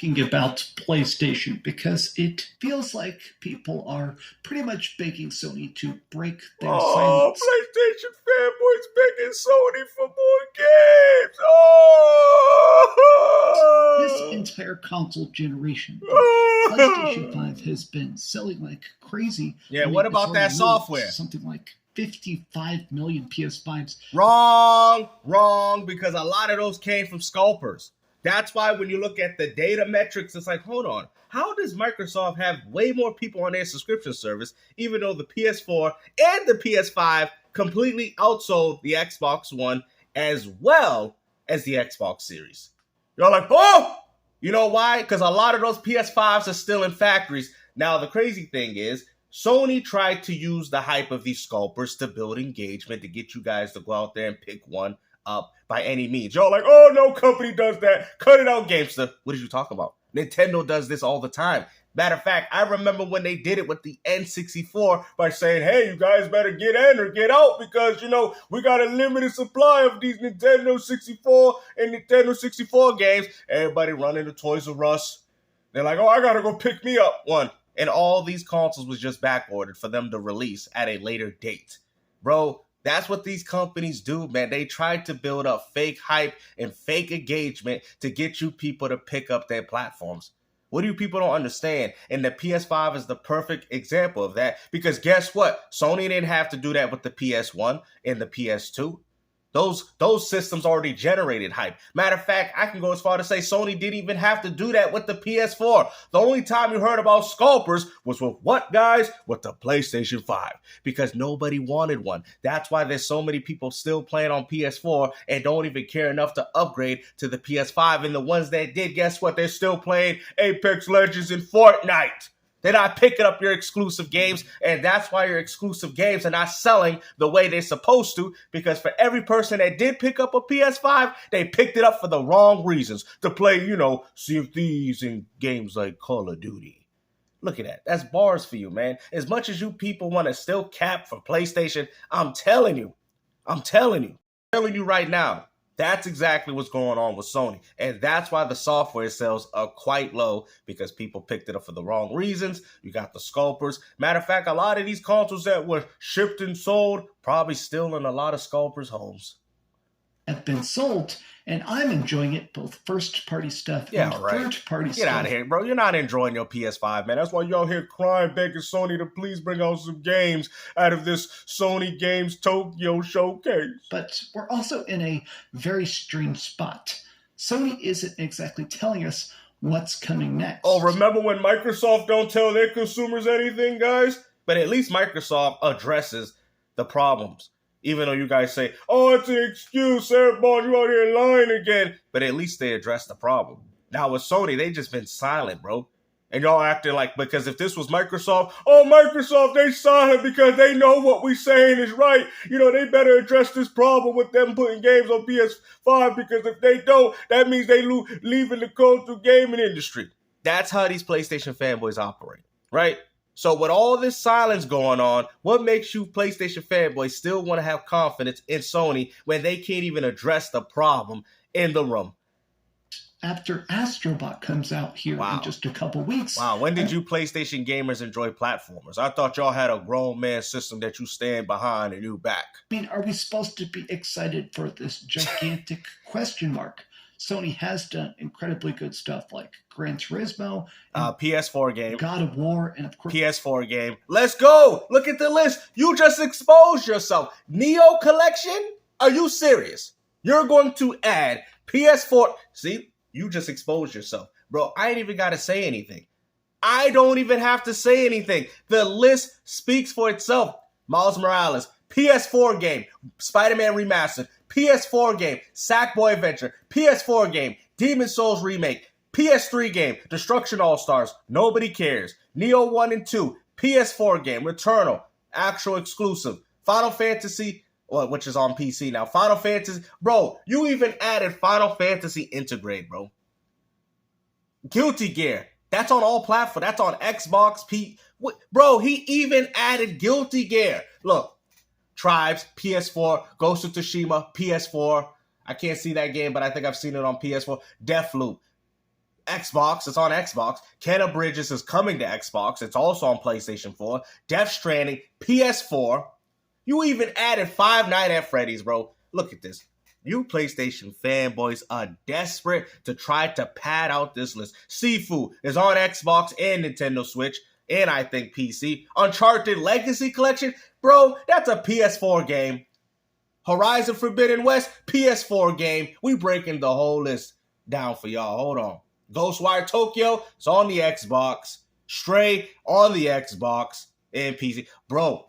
Thinking about PlayStation because it feels like people are pretty much begging Sony to break their Oh, silence. PlayStation fanboys begging Sony for more games. This Oh! entire console generation, the PlayStation 5 has been selling like crazy. Yeah, I what mean, it's about already that moved software? something like 55 million PS5s. Wrong, because a lot of those came from scalpers. That's why when you look at the data metrics, it's like, hold on, how does Microsoft have way more people on their subscription service, even though the PS4 and the PS5 completely outsold the Xbox One as well as the Xbox Series? You're like, oh! You know why? Because a lot of those PS5s are still in factories. Now, the crazy thing is, Sony tried to use the hype of these scalpers to build engagement, to get you guys to go out there and pick one up by any means. Y'all like, oh, no company does that. Cut it out, Gamester. What did you talk about? Nintendo does this all the time. Matter of fact, I remember when they did it with the N64 by saying, hey, you guys better get in or get out because, we got a limited supply of these Nintendo 64 and Nintendo 64 games. Everybody running to Toys R Us. They're like, oh, I got to go pick me up one. And all these consoles was just back ordered for them to release at a later date. Bro, that's what these companies do, man. They try to build up fake hype and fake engagement to get you people to pick up their platforms. What do you people don't understand? And the PS5 is the perfect example of that because guess what? Sony didn't have to do that with the PS1 and the PS2. Those systems already generated hype. Matter of fact, I can go as far to say Sony didn't even have to do that with the PS4. The only time you heard about scalpers was with what, guys? With the PlayStation 5. Because nobody wanted one. That's why there's so many people still playing on PS4 and don't even care enough to upgrade to the PS5. And the ones that did, guess what? They're still playing Apex Legends and Fortnite. They're not picking up your exclusive games, and that's why your exclusive games are not selling the way they're supposed to, because for every person that did pick up a PS5, they picked it up for the wrong reasons, to play, Sea of Thieves and games like Call of Duty. Look at that. That's bars for you, man. As much as you people want to still cap for PlayStation, I'm telling you right now, that's exactly what's going on with Sony. And that's why the software sales are quite low, because people picked it up for the wrong reasons. You got the scalpers. Matter of fact, a lot of these consoles that were shipped and sold probably still in a lot of scalpers' homes. Have been sold, and I'm enjoying it, both first-party stuff and third-party stuff. Get out of here, bro. You're not enjoying your PS5, man. That's why y'all here crying, begging Sony to please bring out some games out of this Sony Games Tokyo showcase. But we're also in a very strange spot. Sony isn't exactly telling us what's coming next. Oh, remember when Microsoft don't tell their consumers anything, guys? But at least Microsoft addresses the problems. Even though you guys say, oh, it's an excuse, Airball, you out here lying again. But at least they addressed the problem. Now with Sony, they just been silent, bro. And y'all acting like, because if this was Microsoft, oh, Microsoft, they silent because they know what we saying is right. They better address this problem with them putting games on PS5, because if they don't, that means they leaving the console gaming industry. That's how these PlayStation fanboys operate, right? So with all this silence going on, what makes you PlayStation fanboys still want to have confidence in Sony when they can't even address the problem in the room? After Astrobot comes out here in just a couple weeks. Wow, when did you PlayStation gamers enjoy platformers? I thought y'all had a grown man system that you stand behind and you back. I mean, are we supposed to be excited for this gigantic question mark? Sony has done incredibly good stuff like Gran Turismo, PS4 game, God of War, and of course PS4 game. Let's go! Look at the list. You just exposed yourself. Neo Collection? Are you serious? You're going to add PS4. See, you just exposed yourself. Bro, I ain't even got to say anything. I don't even have to say anything. The list speaks for itself. Miles Morales, PS4 game, Spider-Man Remastered, PS4 game, Sackboy Adventure, PS4 game, Demon's Souls Remake, PS3 game, Destruction All-Stars, Nobody Cares, Neo 1 and 2, PS4 game, Returnal, actual exclusive, Final Fantasy, which is on PC now, Final Fantasy, bro, you even added Final Fantasy Integrate, bro. Guilty Gear, that's on all platforms, that's on Xbox, bro, he even added Guilty Gear. Look, Tribes, PS4, Ghost of Tsushima, PS4. I can't see that game, but I think I've seen it on PS4. Deathloop. Xbox. It's on Xbox. Kenna Bridges is coming to Xbox. It's also on PlayStation 4. Death Stranding, PS4. You even added Five Nights at Freddy's, bro. Look at this. You PlayStation fanboys are desperate to try to pad out this list. Sifu is on Xbox and Nintendo Switch, and I think PC. Uncharted Legacy Collection, bro, that's a PS4 game. Horizon Forbidden West, PS4 game. We breaking the whole list down for y'all. Hold on. Ghostwire Tokyo, it's on the Xbox. Stray, on the Xbox and PC. Bro,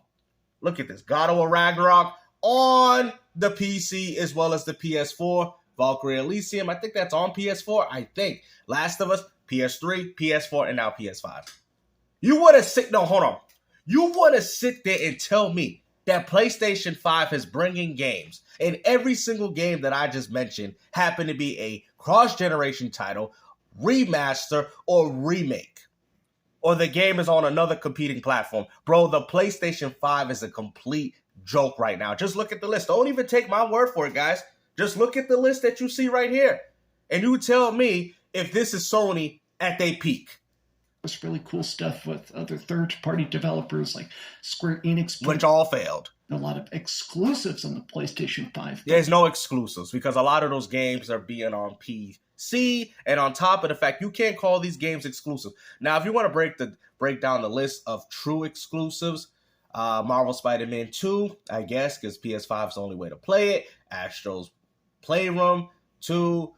look at this. God of War Ragnarok, on the PC as well as the PS4. Valkyrie Elysium, I think that's on PS4. I think. Last of Us, PS3, PS4, and now PS5. You want to sit... No, hold on. You want to sit there and tell me that PlayStation 5 is bringing games, and every single game that I just mentioned happened to be a cross-generation title, remaster, or remake, or the game is on another competing platform. Bro, the PlayStation 5 is a complete joke right now. Just look at the list. Don't even take my word for it, guys. Just look at the list that you see right here, and you tell me if this is Sony at their peak. There's really cool stuff with other third-party developers like Square Enix, which all failed. A lot of exclusives on the PlayStation 5. There's no exclusives because a lot of those games are being on PC, and on top of the fact, you can't call these games exclusive. Now, if you want to break down the list of true exclusives, Marvel Spider-Man 2, I guess, because PS5 is the only way to play it. Astro's Playroom 2.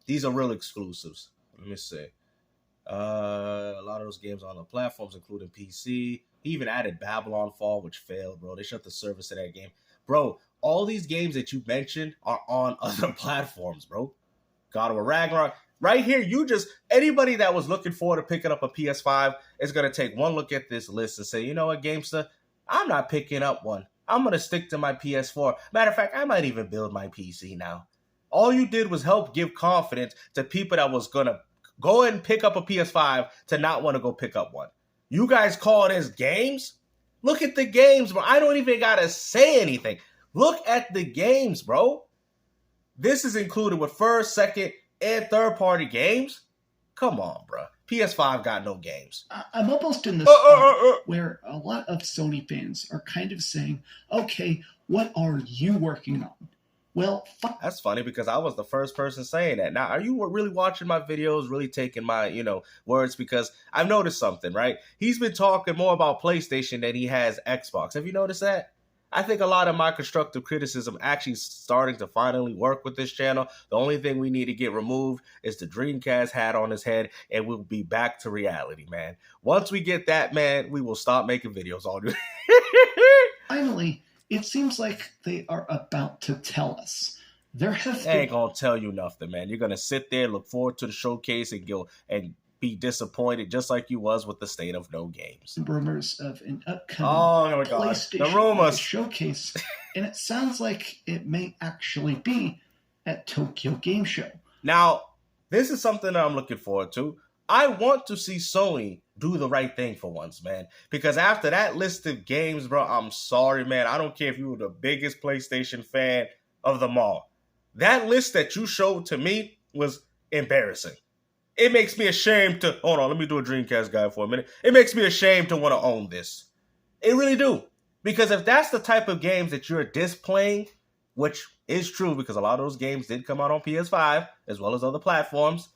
These are real exclusives. Let me see. A lot of those games on the platforms, including PC. He even added Babylon Fall, which failed, bro. They shut the service of that game. Bro, all these games that you mentioned are on other platforms, bro. God of War Ragnarok. Right here, anybody that was looking forward to picking up a PS5 is going to take one look at this list and say, you know what, Gamester, I'm not picking up one. I'm going to stick to my PS4. Matter of fact, I might even build my PC now. All you did was help give confidence to people that was going to go and pick up a PS5 to not want to go pick up one. You guys call this games? Look at the games, bro. I don't even got to say anything. Look at the games, bro. This is included with first, second, and third-party games? Come on, bro. PS5 got no games. I'm almost in the spot where a lot of Sony fans are kind of saying, okay, what are you working on? Well, that's funny because I was the first person saying that. Now, are you really watching my videos, really taking my, words? Because I've noticed something, right? He's been talking more about PlayStation than he has Xbox. Have you noticed that? I think a lot of my constructive criticism actually starting to finally work with this channel. The only thing we need to get removed is the Dreamcast hat on his head, and we'll be back to reality, man. Once we get that, man, we will stop making videos all day. Finally, it seems like they are about to tell us. They ain't gonna tell you nothing, man. You're gonna sit there, look forward to the showcase, and go and be disappointed, just like you was with the State of No Games. Rumors of an upcoming PlayStation showcase, and it sounds like it may actually be at Tokyo Game Show. Now, this is something that I'm looking forward to. I want to see Sony do the right thing for once, man. Because after that list of games, bro, I'm sorry, man. I don't care if you were the biggest PlayStation fan of them all. That list that you showed to me was embarrassing. It makes me ashamed to... Hold on, let me do a Dreamcast guy for a minute. It makes me ashamed to want to own this. It really do. Because if that's the type of games that you're displaying, which is true because a lot of those games did come out on PS5 as well as other platforms,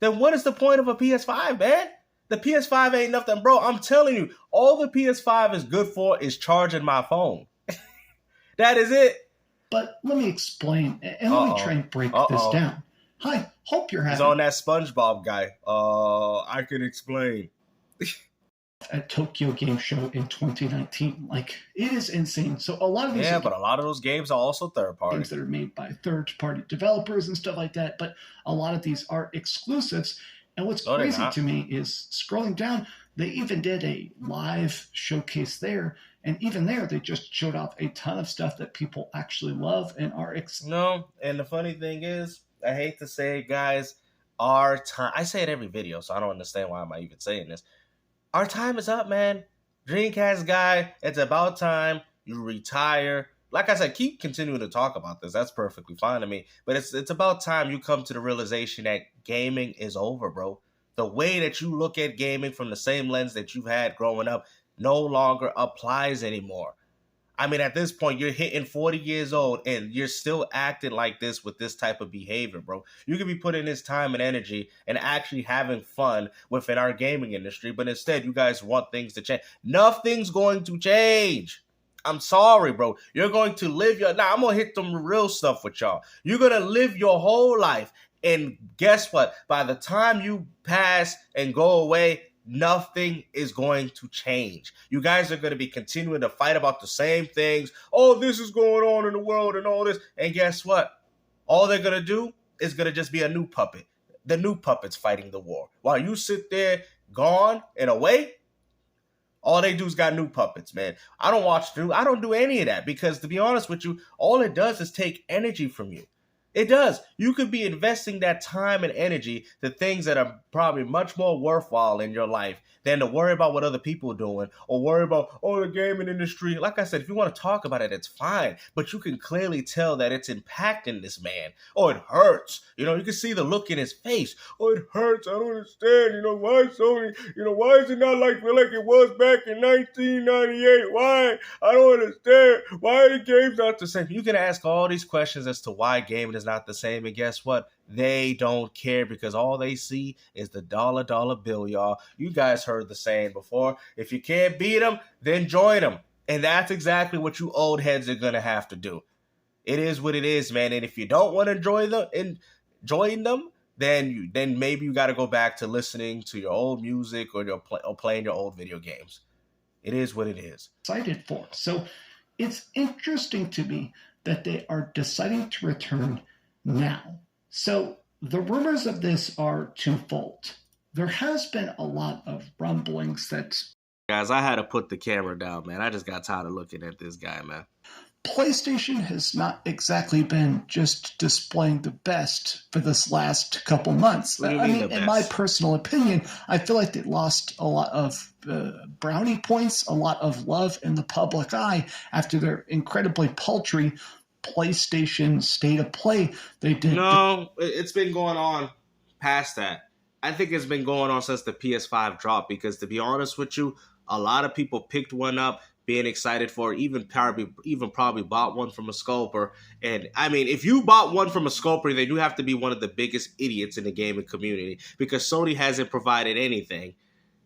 then what is the point of a PS5, man? The PS5 ain't nothing, bro. I'm telling you, all the PS5 is good for is charging my phone. That is it. But let me explain, and let me try and break this down. Hi, hope you're having... He's on that SpongeBob guy. I can explain. At Tokyo Game Show in 2019. Like, it is insane. So a lot of these... Yeah, but a lot of those games are also third-party. Games that are made by third-party developers and stuff like that. But a lot of these are exclusives. And what's crazy to me is scrolling down, they even did a live showcase there. And even there, they just showed off a ton of stuff that people actually love and are... No, and the funny thing is, I hate to say it, guys, our time... I say it every video, so I don't understand why am I even saying this. Our time is up, man. Dreamcast guy, it's about time you retire like I said, keep continuing to talk about this. That's perfectly fine to me. But it's about time you come to the realization that gaming is over, bro. The way that you look at gaming from the same lens that you've had growing up no longer applies anymore. I mean, at this point, you're hitting 40 years old and you're still acting like this with this type of behavior, bro. You could be putting this time and energy and actually having fun within our gaming industry, but instead you guys want things to change. Nothing's going to change. I'm sorry, bro. You're going to live your... Now, I'm going to hit some real stuff with y'all. You're going to live your whole life, and guess what? By the time you pass and go away, nothing is going to change. You guys are going to be continuing to fight about the same things. Oh, this is going on in the world and all this. And guess what? All they're going to do is going to just be a new puppet. The new puppet's fighting the war. While you sit there gone and away, all they do is got new puppets, man. I don't do any of that because, to be honest with you, all it does is take energy from you. It does. You could be investing that time and energy to things that are probably much more worthwhile in your life than to worry about what other people are doing or worry about, the gaming industry. Like I said, if you want to talk about it, it's fine. But you can clearly tell that it's impacting this man. Oh, it hurts. You can see the look in his face. Oh, it hurts. I don't understand. Why Sony, why is it not like it was back in 1998? Why? I don't understand. Why are the games not the same? You can ask all these questions as to why gaming is not the same. And guess what? They don't care because all they see is the dollar bill, y'all. You guys heard the saying before. If you can't beat them, then join them. And that's exactly what you old heads are going to have to do. It is what it is, man. And if you don't want to join them, then maybe you got to go back to listening to your old music or playing your old video games. It is what it is. Excited for. So it's interesting to me that they are deciding to return now. So the rumors of this are twofold. There has been a lot of rumblings that... Guys, I had to put the camera down, man. I just got tired of looking at this guy, man. PlayStation has not exactly been just displaying the best for this last couple months. I mean, in my personal opinion, I feel like they lost a lot of brownie points, a lot of love in the public eye after their incredibly paltry PlayStation State of Play they did. No, it's been going on past that. I think it's been going on since the PS5 dropped because, to be honest with you, a lot of people picked one up being excited for it, even probably bought one from a scalper. And I mean, if you bought one from a scalper, then you have to be one of the biggest idiots in the gaming community because Sony hasn't provided anything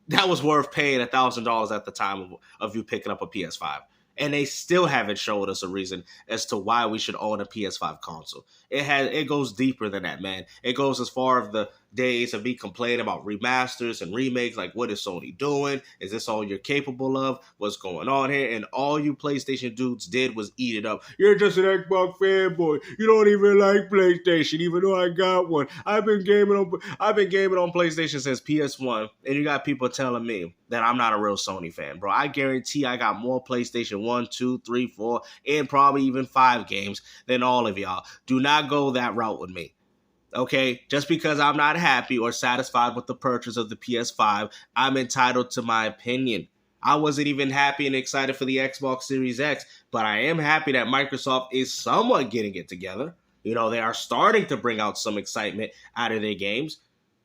that was worth paying $1,000 at the time of you picking up a PS5. And they still haven't showed us a reason as to why we should own a PS5 console. It goes deeper than that, man. It goes as far as the days of me complaining about remasters and remakes. Like, what is Sony doing? Is this all you're capable of? What's going on here? And all you PlayStation dudes did was eat it up. You're just an Xbox fanboy. You don't even like PlayStation, even though I got one. I've been gaming on PlayStation since PS1, and you got people telling me that I'm not a real Sony fan, bro. I guarantee I got more PlayStation 1, 2, 3, 4, and probably even 5 games than all of y'all. Do not go that route with me. Okay, just because I'm not happy or satisfied with the purchase of the PS5, I'm entitled to my opinion. I wasn't even happy and excited for the Xbox Series X, but I am happy that Microsoft is somewhat getting it together. They are starting to bring out some excitement out of their games.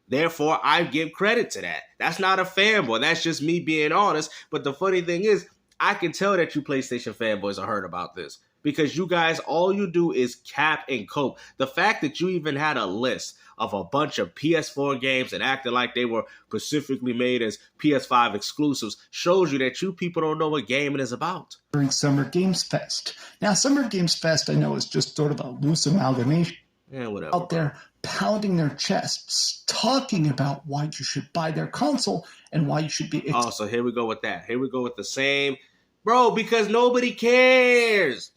Therefore, I give credit to that. That's not a fanboy. That's just me being honest. But the funny thing is, I can tell that you PlayStation fanboys are hurt about this. Because you guys, all you do is cap and cope. The fact that you even had a list of a bunch of PS4 games and acted like they were specifically made as PS5 exclusives shows you that you people don't know what gaming is about. During Summer Games Fest. Now, Summer Games Fest, I know, is just sort of a loose amalgamation. Yeah, whatever. Out there pounding their chests, talking about why you should buy their console and why you should be... So here we go with that. Here we go with the same... Bro, because nobody cares.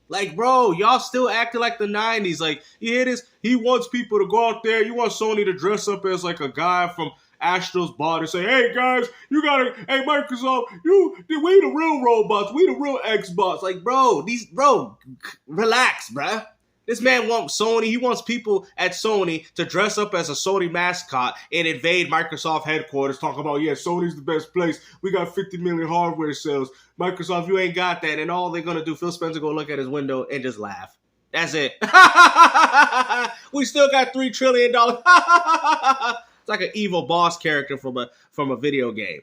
Like, bro, y'all still acting like the 90s. Like, you hear this? He wants people to go out there. You want Sony to dress up as like a guy from Astro's bar and say, hey, guys, hey, Microsoft, we the real robots. We the real Xbox. Like, bro, relax, bruh. This man wants Sony. He wants people at Sony to dress up as a Sony mascot and invade Microsoft headquarters, talking about, yeah, Sony's the best place. We got 50 million hardware sales. Microsoft, you ain't got that. And all they're going to do, Phil Spencer go look at his window and just laugh. That's it. We still got $3 trillion. It's like an evil boss character from a video game.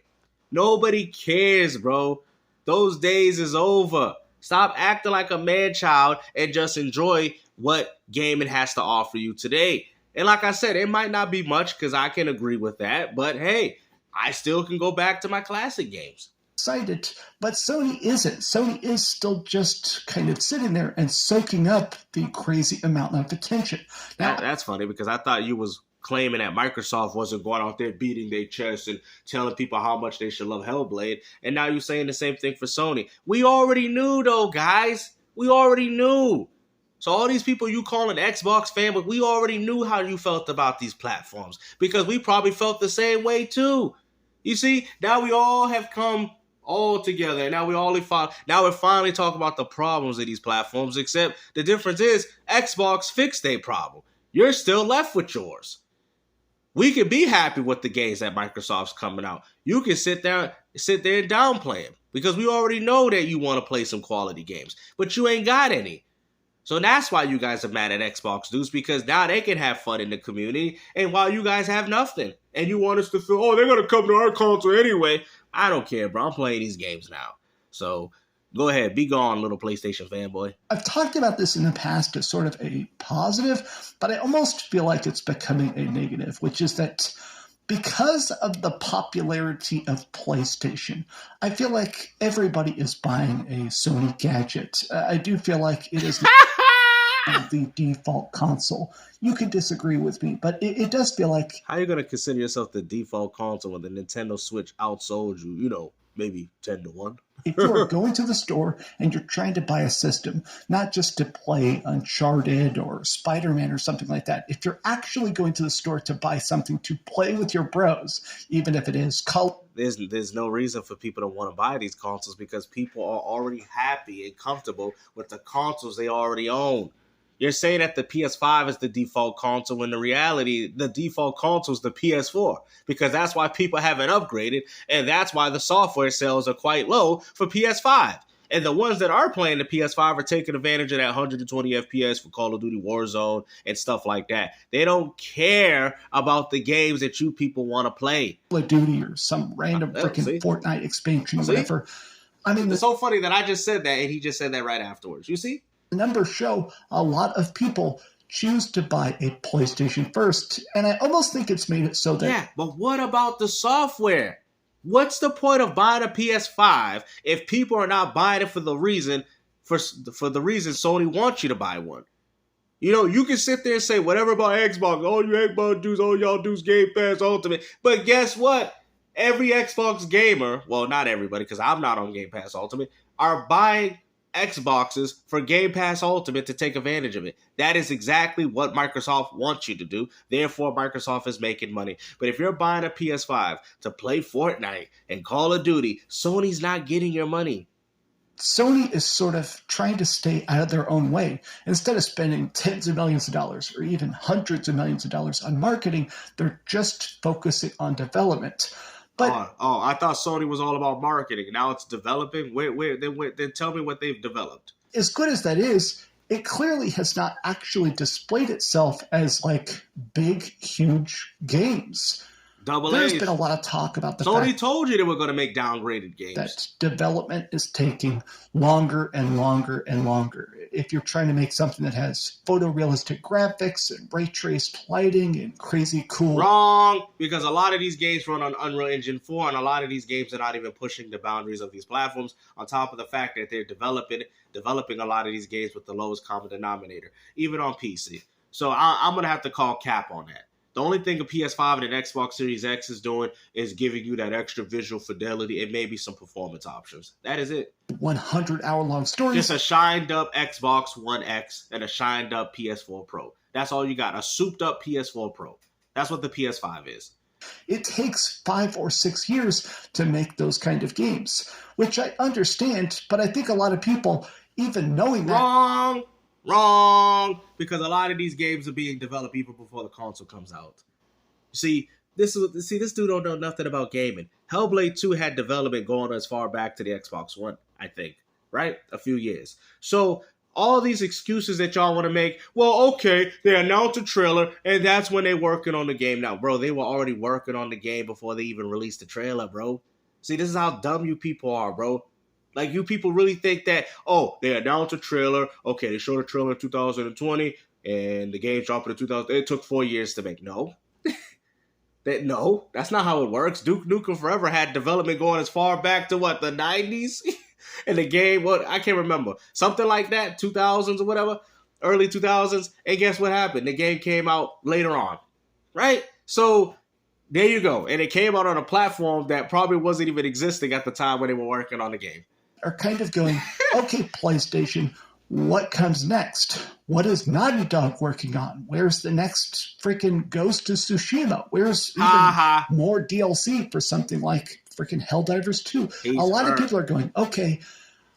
Nobody cares, bro. Those days is over. Stop acting like a man-child and just enjoy what gaming has to offer you today. And like I said, it might not be much because I can agree with that. But hey, I still can go back to my classic games. Excited, but Sony isn't. Sony is still just kind of sitting there and soaking up the crazy amount of attention. Now, that's funny because I thought you was claiming that Microsoft wasn't going out there beating their chest and telling people how much they should love Hellblade. And now you're saying the same thing for Sony. We already knew, though, guys. We already knew. So all these people you calling Xbox fanboys, we already knew how you felt about these platforms because we probably felt the same way, too. You see, now we all have come all together, and now we're finally talking about the problems of these platforms, except the difference is Xbox fixed their problem. You're still left with yours. We can be happy with the games that Microsoft's coming out. You can sit there and downplay them because we already know that you want to play some quality games, but you ain't got any. So that's why you guys are mad at Xbox dudes, because now they can have fun in the community, and while you guys have nothing, and you want us to feel, oh, they're going to come to our console anyway. I don't care, bro. I'm playing these games now. So go ahead. Be gone, little PlayStation fanboy. I've talked about this in the past as sort of a positive, but I almost feel like it's becoming a negative, which is that because of the popularity of PlayStation, I feel like everybody is buying a Sony gadget. I do feel like it is the default console. You can disagree with me, but it does feel like... How are you going to consider yourself the default console when the Nintendo Switch outsold you, maybe 10-1? If you are going to the store and you're trying to buy a system, not just to play Uncharted or Spider-Man or something like that, if you're actually going to the store to buy something to play with your bros, even if it is there's no reason for people to want to buy these consoles because people are already happy and comfortable with the consoles they already own. You're saying that the PS5 is the default console when in reality, the default console is the PS4 because that's why people haven't upgraded and that's why the software sales are quite low for PS5. And the ones that are playing the PS5 are taking advantage of that 120 FPS for Call of Duty Warzone and stuff like that. They don't care about the games that you people want to play. Call of Duty or some random freaking Fortnite expansion or whatever. I mean, it's so funny that I just said that and he just said that right afterwards. You see? The numbers show a lot of people choose to buy a PlayStation first, and I almost think it's made it so that... Yeah, but what about the software? What's the point of buying a PS5 if people are not buying it for the reason Sony wants you to buy one? You can sit there and say whatever about Xbox. Oh, you Xbox dudes, all y'all dudes Game Pass Ultimate. But guess what? Every Xbox gamer, well, not everybody, because I'm not on Game Pass Ultimate, are buying Xboxes for Game Pass Ultimate to take advantage of it. That is exactly what Microsoft wants you to do. Therefore, Microsoft is making money. But if you're buying a PS5 to play Fortnite and Call of Duty, Sony's not getting your money. Sony is sort of trying to stay out of their own way. Instead of spending tens of millions of dollars or even hundreds of millions of dollars on marketing, they're just focusing on development. But, I thought Sony was all about marketing. Now it's developing. Then tell me what they've developed. As good as that is, it clearly has not actually displayed itself as like big, huge games. There's been a lot of talk about the Sony told you they were going to make downgraded games. That development is taking longer and longer and longer. If you're trying to make something that has photorealistic graphics and ray traced lighting and crazy cool... Wrong! Because a lot of these games run on Unreal Engine 4 and a lot of these games are not even pushing the boundaries of these platforms on top of the fact that they're developing a lot of these games with the lowest common denominator, even on PC. So I'm going to have to call cap on that. The only thing a PS5 and an Xbox Series X is doing is giving you that extra visual fidelity and maybe some performance options. That is it. 100-hour-long stories. Just a shined-up Xbox One X and a shined-up PS4 Pro. That's all you got. A souped-up PS4 Pro. That's what the PS5 is. It takes 5 or 6 years to make those kind of games, which I understand, but I think a lot of people, even knowing that... Wrong! Wrong, because a lot of these games are being developed even before the console comes out. See, this dude don't know nothing about gaming. Hellblade 2 had development going as far back to the Xbox One, I think, right? A few years. So all these excuses that y'all want to make, well, okay, they announced a trailer, and that's when they're working on the game. Now, bro, they were already working on the game before they even released the trailer, bro. See, this is how dumb you people are, bro. Like, you people really think that, oh, they announced a trailer, okay, they showed a trailer in 2020, and the game dropped in 2000. It took 4 years to make. No. No, that's not how it works. Duke Nukem Forever had development going as far back to, what, the 90s? And the game, what, I can't remember. Something like that, 2000s or whatever, early 2000s. And guess what happened? The game came out later on, right? So there you go. And it came out on a platform that probably wasn't even existing at the time when they were working on the game. Are kind of going, okay, PlayStation, what comes next? What is Naughty Dog working on? Where's the next freaking Ghost of Tsushima? Where's even more DLC for something like freaking Helldivers 2? A lot of people are going, okay,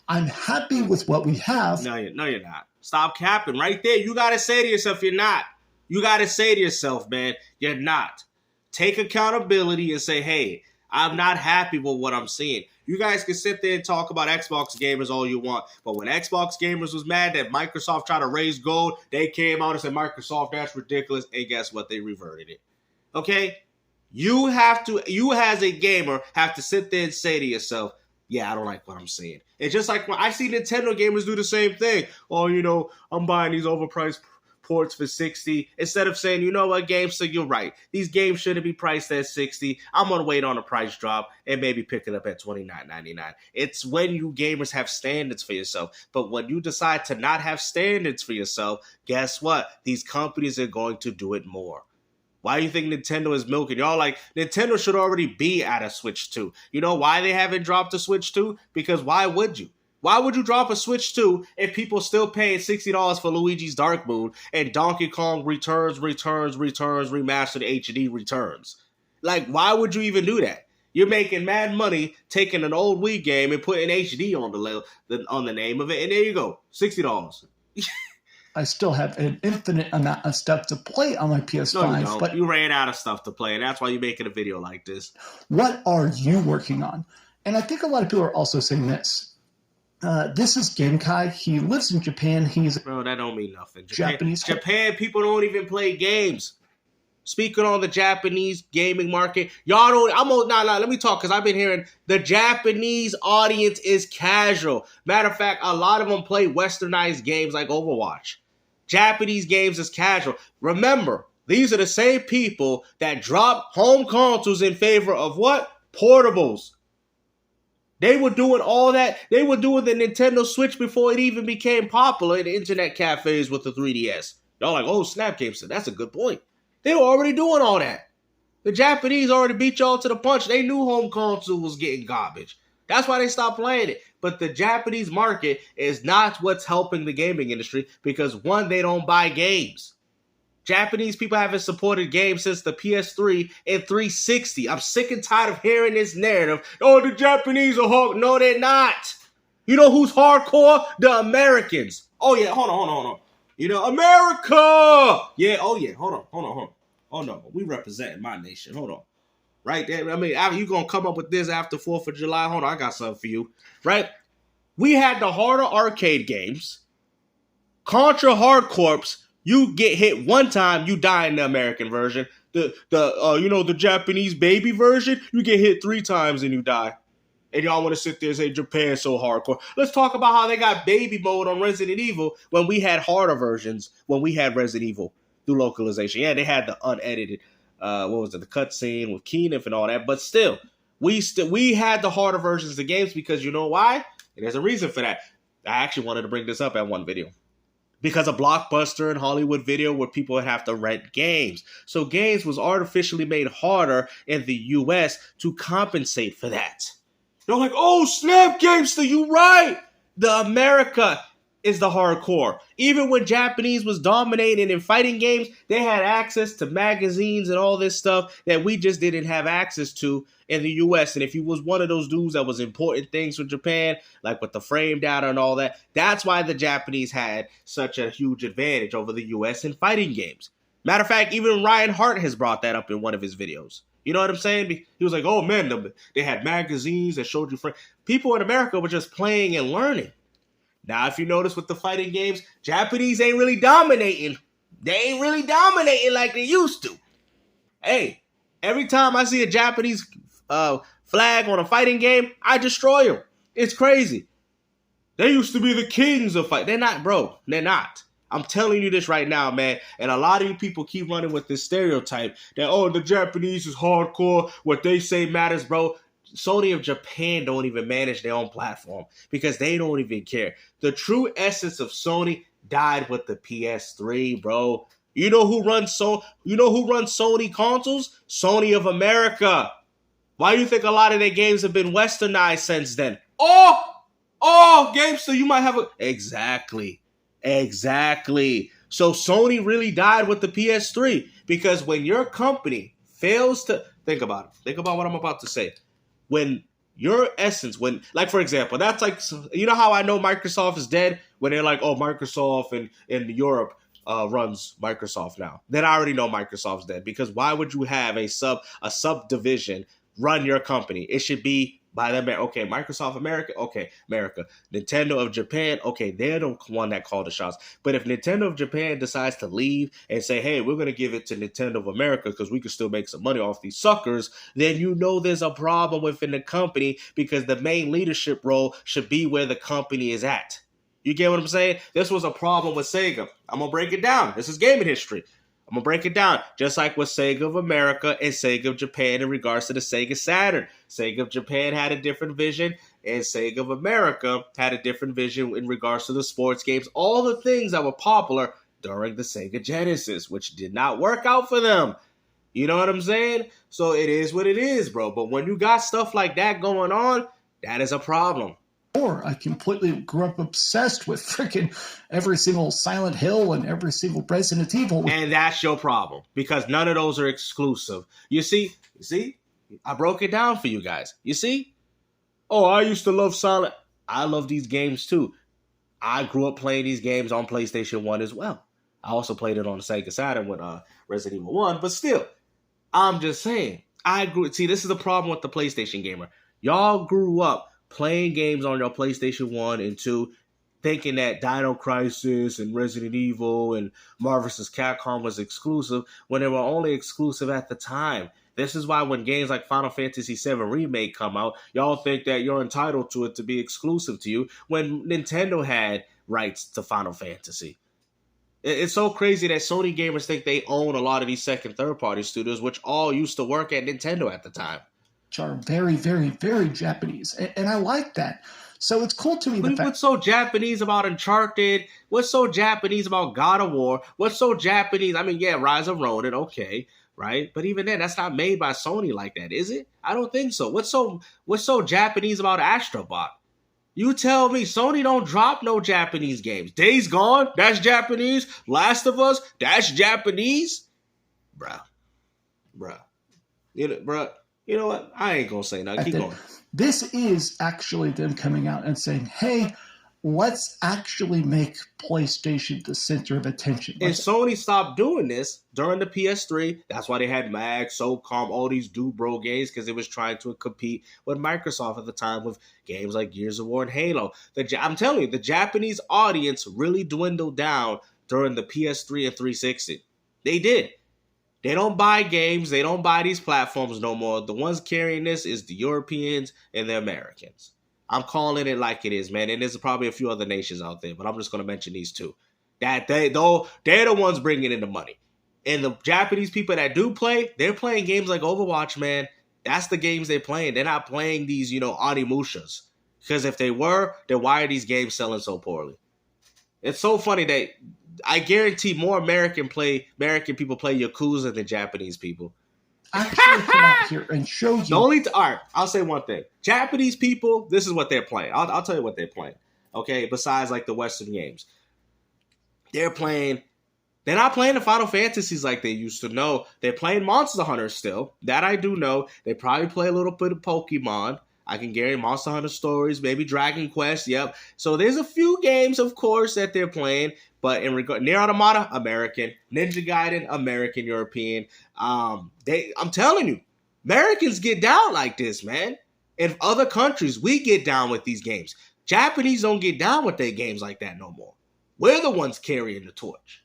I'm happy with what we have. No, you're not. Stop capping right there. You got to say to yourself, you're not. You got to say to yourself, man, you're not. Take accountability and say, hey, I'm not happy with what I'm seeing. You guys can sit there and talk about Xbox gamers all you want, but when Xbox gamers was mad that Microsoft tried to raise gold, they came out and said, Microsoft, that's ridiculous, and guess what? They reverted it. Okay? You as a gamer, have to sit there and say to yourself, yeah, I don't like what I'm seeing. It's just like when I see Nintendo gamers do the same thing. Oh, I'm buying these overpriced ports for $60, instead of saying, you know what, GameStop, you're right. These games shouldn't be priced at $60. I'm gonna wait on a price drop and maybe pick it up at $29.99. It's when you gamers have standards for yourself. But when you decide to not have standards for yourself, guess what? These companies are going to do it more. Why do you think Nintendo is milking? Y'all like, Nintendo should already be at a Switch 2. You know why they haven't dropped a Switch 2? Because why would you? Why would you drop a Switch 2 if people still paying $60 for Luigi's Dark Moon and Donkey Kong Returns, Remastered HD Returns? Like, why would you even do that? You're making mad money taking an old Wii game and putting HD on the name of it, and there you go, $60. I still have an infinite amount of stuff to play on my PS5. No, you don't. But you ran out of stuff to play, and that's why you're making a video like this. What are you working on? And I think a lot of people are also saying this. This is Genkai. He lives in Japan. Bro, that don't mean nothing. Japanese. Japan people don't even play games. Speaking on the Japanese gaming market, y'all don't. Let me talk, because I've been hearing the Japanese audience is casual. Matter of fact, a lot of them play westernized games like Overwatch. Japanese games is casual. Remember, these are the same people that drop home consoles in favor of what? Portables. They were doing all that. They were doing the Nintendo Switch before it even became popular in the internet cafes with the 3DS. Y'all like, oh, snap, GameStop. That's a good point. They were already doing all that. The Japanese already beat y'all to the punch. They knew home console was getting garbage. That's why they stopped playing it. But the Japanese market is not what's helping the gaming industry because, one, they don't buy games. Japanese people haven't supported games since the PS3 and 360. I'm sick and tired of hearing this narrative. Oh, the Japanese are hard. No, they're not. You know who's hardcore? The Americans. Oh, yeah, hold on. America! Yeah, oh, yeah, hold on. Oh, no, we representing my nation. Hold on. Right there. I mean, you going to come up with this after 4th of July? Hold on, I got something for you. Right? We had the harder arcade games. Contra Hard Corps. You get hit one time, you die in the American version. The Japanese baby version, you get hit 3 times and you die. And y'all want to sit there and say Japan's so hardcore. Let's talk about how they got baby mode on Resident Evil when we had harder versions, when we had Resident Evil through localization. Yeah, they had the unedited, the cutscene with Keenan and all that. But still, we had the harder versions of the games because you know why? And there's a reason for that. I actually wanted to bring this up at one video. Because of Blockbuster and Hollywood Video where people would have to rent games. So games was artificially made harder in the US to compensate for that. They're like, oh, snap, GameStop, you right. The America is the hardcore. Even when Japanese was dominating in fighting games, they had access to magazines and all this stuff that we just didn't have access to in the US. And if you was one of those dudes that was important things for Japan, like with the frame data and all that, that's why the Japanese had such a huge advantage over the US in fighting games. Matter of fact, even Ryan Hart has brought that up in one of his videos. You know what I'm saying? He was like, oh man, they had magazines that showed you people in America were just playing and learning. Now, if you notice with the fighting games, Japanese ain't really dominating. They ain't really dominating like they used to. Hey, every time I see a Japanese flag on a fighting game, I destroy them. It's crazy. They used to be the kings of fight. They're not, bro. They're not. I'm telling you this right now, man. And a lot of you people keep running with this stereotype that, oh, the Japanese is hardcore. What they say matters, bro. Sony of Japan don't even manage their own platform because they don't even care. The true essence of Sony died with the PS3, bro. You know who runs Sony consoles? Sony of America. Why do you think a lot of their games have been westernized since then? Oh, GameStop, you might have a... Exactly. So Sony really died with the PS3 because when your company fails to... Think about it. Think about what I'm about to say. When your essence, like, for example, that's like, you know how I know Microsoft is dead? When they're like, oh, Microsoft in Europe runs Microsoft now. Then I already know Microsoft's dead because why would you have a subdivision run your company? It should be by them. Okay, Microsoft America. Okay, America. Nintendo of Japan. Okay, they're the one that called the shots. But if Nintendo of Japan decides to leave and say, hey, we're going to give it to Nintendo of America because we can still make some money off these suckers, then you know there's a problem within the company because the main leadership role should be where the company is at. You get what I'm saying? This was a problem with Sega. I'm going to break it down. This is gaming history. I'm going to break it down, just like with Sega of America and Sega of Japan in regards to the Sega Saturn. Sega of Japan had a different vision, and Sega of America had a different vision in regards to the sports games, all the things that were popular during the Sega Genesis, which did not work out for them. You know what I'm saying? So it is what it is, bro. But when you got stuff like that going on, that is a problem. I completely grew up obsessed with freaking every single Silent Hill and every single Resident Evil. And that's your problem because none of those are exclusive. You see, I broke it down for you guys. You see? Oh, I used to love Silent. I love these games too. I grew up playing these games on PlayStation 1 as well. I also played it on the Sega Saturn with Resident Evil 1, but still, I'm just saying. See, this is the problem with the PlayStation gamer. Y'all grew up playing games on your PlayStation 1 and 2, thinking that Dino Crisis and Resident Evil and Marvel vs. Capcom was exclusive when they were only exclusive at the time. This is why when games like Final Fantasy VII Remake come out, y'all think that you're entitled to it to be exclusive to you when Nintendo had rights to Final Fantasy. It's so crazy that Sony gamers think they own a lot of these second, third-party studios, which all used to work at Nintendo at the time. Are very, very, very Japanese. And I like that. So it's cool to me. What's so Japanese about Uncharted? What's so Japanese about God of War? What's so Japanese? I mean, yeah, Rise of Ronin, okay, right? But even then, that's not made by Sony like that, is it? I don't think so. What's so Japanese about Astrobot? You tell me. Sony don't drop no Japanese games. Days Gone, that's Japanese. Last of Us, that's Japanese. Bruh. You know what? I ain't going to say nothing. Keep going. This is actually them coming out and saying, hey, let's actually make PlayStation the center of attention. And Sony stopped doing this during the PS3. That's why they had Mag, SOCOM, all these Bro games, because it was trying to compete with Microsoft at the time with games like Gears of War and Halo. I'm telling you, the Japanese audience really dwindled down during the PS3 and 360. They did. They don't buy games. They don't buy these platforms no more. The ones carrying this is the Europeans and the Americans. I'm calling it like it is, man. And there's probably a few other nations out there, but I'm just going to mention these two. They're the ones bringing in the money. And the Japanese people that do play, they're playing games like Overwatch, man. That's the games they're playing. They're not playing these, Onimushas. Because if they were, then why are these games selling so poorly? It's so funny that I guarantee more American people play Yakuza than Japanese people. Actually come out here and show you. All right, I'll say one thing. Japanese people, this is what they're playing. I'll tell you what they're playing. okay, besides like the Western games. They're not playing the Final Fantasies like they used to. No, they're playing Monster Hunter still. That I do know. They probably play a little bit of Pokemon. I can guarantee Monster Hunter Stories, maybe Dragon Quest. Yep. So there's a few games, of course, that they're playing. But in regard, Nier Automata, American. Ninja Gaiden, American, European. I'm telling you, Americans get down like this, man. In other countries, we get down with these games. Japanese don't get down with their games like that no more. We're the ones carrying the torch.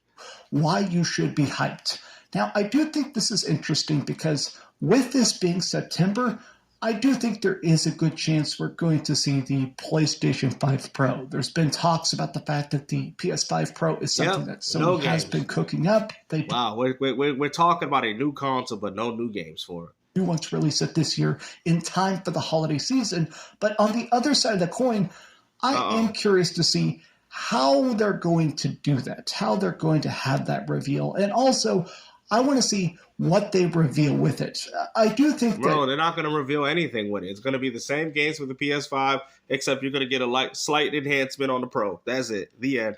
Why you should be hyped. Now, I do think this is interesting because with this being September, I do think there is a good chance we're going to see the PlayStation 5 Pro. There's been talks about the fact that the PS5 Pro is something that Sony has been cooking up. Wow, we're talking about a new console, but no new games for it. New one to release it this year in time for the holiday season. But on the other side of the coin, I am curious to see how they're going to do that, how they're going to have that reveal. And also, I want to see what they reveal with it. I do think Bro, they're not going to reveal anything with it. It's going to be the same games with the PS5, except you're going to get a slight enhancement on the Pro. That's it. The end.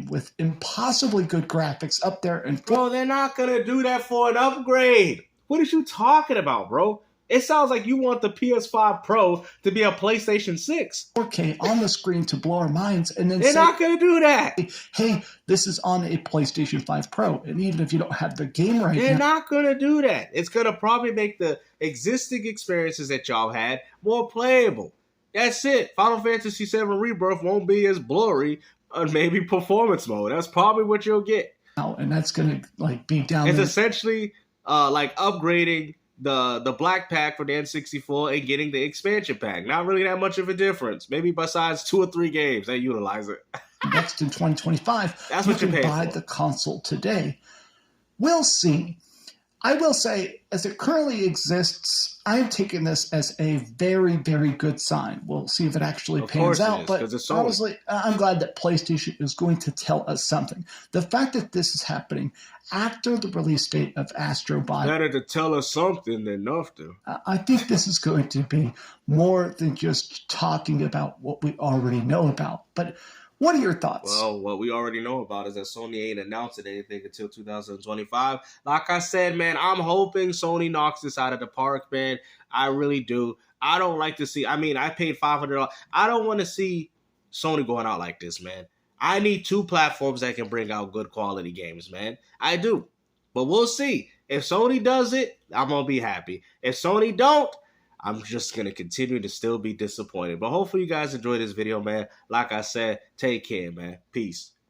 With impossibly good graphics up there. And bro, they're not going to do that for an upgrade. What are you talking about, bro? It sounds like you want the PS5 Pro to be a PlayStation 6. 4K on the screen to blow our minds. And then they're not going to do that. Hey, this is on a PlayStation 5 Pro. And even if you don't have the game right they're not going to do that. It's going to probably make the existing experiences that y'all had more playable. That's it. Final Fantasy VII Rebirth won't be as blurry on maybe performance mode. That's probably what you'll get. Oh, and that's going to be down It's there. Essentially like upgrading the black pack for the N64 and getting the expansion pack. Not really that much of a difference. Maybe besides 2 or 3 games that utilize it. Next in 2025, that's what you can buy the console today. We'll see. I will say, as it currently exists, I'm taking this as a very, very good sign. We'll see if it actually pans out. But honestly, I'm glad that PlayStation is going to tell us something. The fact that this is happening after the release date of Astro Bot. Better to tell us something than nothing. I think this is going to be more than just talking about what we already know about. But what are your thoughts? Well, what we already know about is that Sony ain't announcing anything until 2025. Like I said, man, I'm hoping Sony knocks this out of the park, man. I really do. I don't like to see, I paid $500. I don't want to see Sony going out like this, man. I need 2 platforms that can bring out good quality games, man. I do. But we'll see. If Sony does it, I'm going to be happy. If Sony don't, I'm just going to continue to still be disappointed. But hopefully you guys enjoyed this video, man. Like I said, take care, man. Peace.